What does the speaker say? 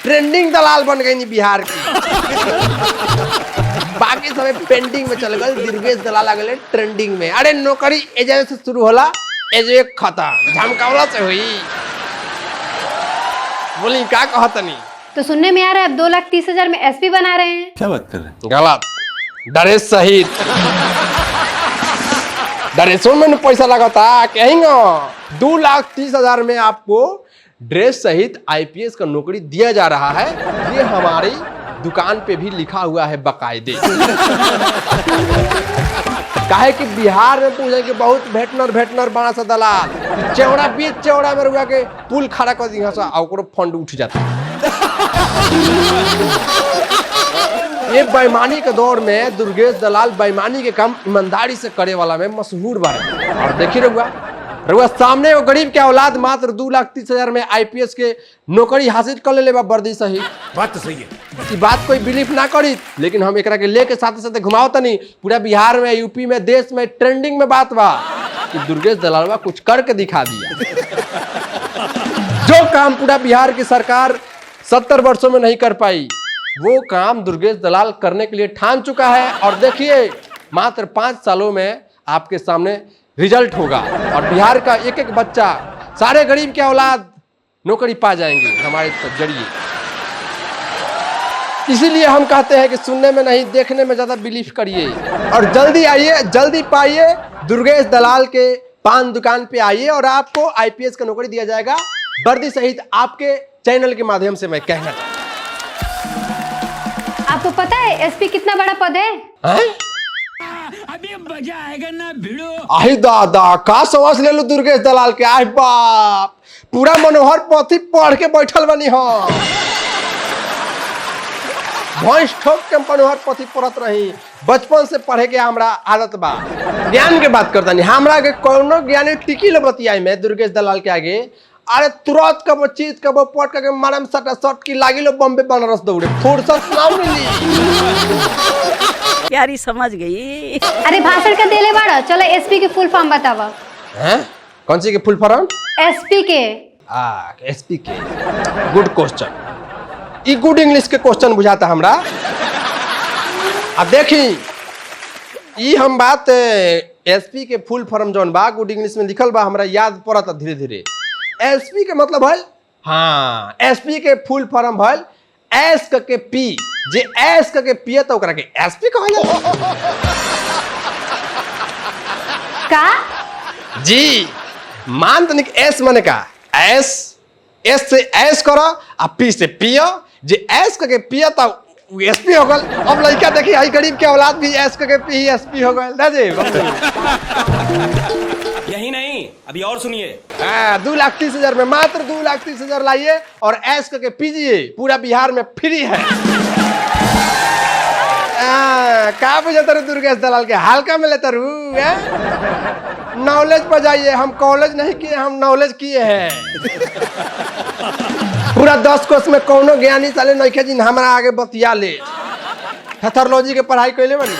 Trending दलाल बन गई नी बिहार की। बाकी सब पेंडिंग में चल गए, दुर्गेश दलाल आ गए ट्रेंडिंग में। अरे नौकरी एजे से शुरू होला, एजे खत्म झमकावला से हुई। बोली क्या कहा तनी? तो सुनने में आ रहा है अब 2,30,000 में एसपी बना रहे हैं। क्या बात कर रहे हैं? गलत, ड्रेस सहित। ड्रेसों में पैसा लगाता कहेंगे। 2,30,000 में आपको ड्रेस सहित आईपीएस का नौकरी दिया जा रहा है। ये हमारी दुकान पे भी लिखा हुआ है बकायदे। काहे कि बिहार में पूछे कि बहुत भेटनर बड़ा सा दलाल चौड़ा बीच चौड़ा में रुआ के पुल खड़ा कर दी फंड उठ जाता। ये बेईमानी के दौर में दुर्गेश दलाल बेईमानी के काम ईमानदारी से करे वाला में मशहूर बारे। और देखिए रघुआ सामने वो गरीब के औलाद मात्र 2,30,000 में आईपीएस के नौकरी हासिल कर ले वर्दी सही। बात तो सही है। ये बात कोई बिलीव ना करी, लेकिन हम एकरा के लेके साथ साथ घुमाओ तनी पूरा बिहार में, यूपी में, देश में ट्रेंडिंग में बात बा कि दुर्गेश दलालवा कुछ करके दिखा दिया। जो काम पूरा बिहार की सरकार 70 वर्षों में नहीं कर पाई, वो काम दुर्गेश दलाल करने के लिए ठान चुका है। और देखिए मात्र 5 सालों में आपके सामने रिजल्ट होगा और बिहार का एक एक बच्चा, सारे गरीब के औलाद नौकरी पा जाएंगे हमारे जरिए। इसीलिए हम कहते हैं कि सुनने में नहीं देखने में ज्यादा बिलीव करिए और जल्दी आइए, जल्दी पाइए दुर्गेश दलाल के पान दुकान पे आइए और आपको आईपीएस का नौकरी दिया जाएगा वर्दी सहित। आपके चैनल के माध्यम से मैं कहना चाहता हूं। आपको पता है एसपी कितना बड़ा पद है? अभी मजा आएगा ना भिड़ो। आई दादा का समझ ले लो दुर्गेश दलाल के। आई बाप, पूरा मनोहर पोथी पढ़ के बैठल बनी हो। भैंस ठोक के मनोहर पोथी पढ़त रही, बचपन से पढ़े के हमरा आदत बा। ज्ञान के बात करता नहीं, हमरा के कोनो ज्ञानी टिकी लो बतियाई में दुर्गेश दलाल के आगे। अरे तुरंत कब चीज कब पट के मारम सटा सट की लागी लो बम्बे बनारस दौड़े, फुर्सत ना मिली। यारी समझ गई। अरे भाषण का देले बाड़ा, चलो एसपी के फुल फॉर्म बतावा। हैं? कौन सी के फुल फॉर्म? एसपी के। एसपी के। Good question. ई गुड इंग्लिश के क्वेश्चन बुझाता हमरा। अब देखी ई हम बात एसपी के फुल फॉर्म जौन बा गुड इंग्लिश में लिखल बा, हमरा याद पड़ता धीरे धीरे। एसपी के मतलब भल, हाँ एसपी के फुल फॉर्म भल एस के पी। जे एस के पिए तो ओकरा के एसपी कहल जाला। का जी मान तनिक एस माने का एस, एस से एस करो आ पी से पियो। जे एस के पिए तो एसपी हो गल। अब लड़का देखी आई गरीब के औलाद भी एस के पी एसपी हो गल ना जी। यही नहीं, अभी और सुनिए। 2,30,000 में मात्र 2,30,000 लाइए और ऐश करके पीजिए, पूरा बिहार में फ्री है। क्या बुझाता रू दुर्गेश दलाल के हल्का में लेता रू? नॉलेज पर जाइए, हम कॉलेज नहीं किए, हम नॉलेज किए हैं। पूरा 10 कोर्स में कोनो ज्ञानी साले नहीं जिन हमारा आगे बतिया ले। पैथोलॉजी के पढ़ाई कैले बनी।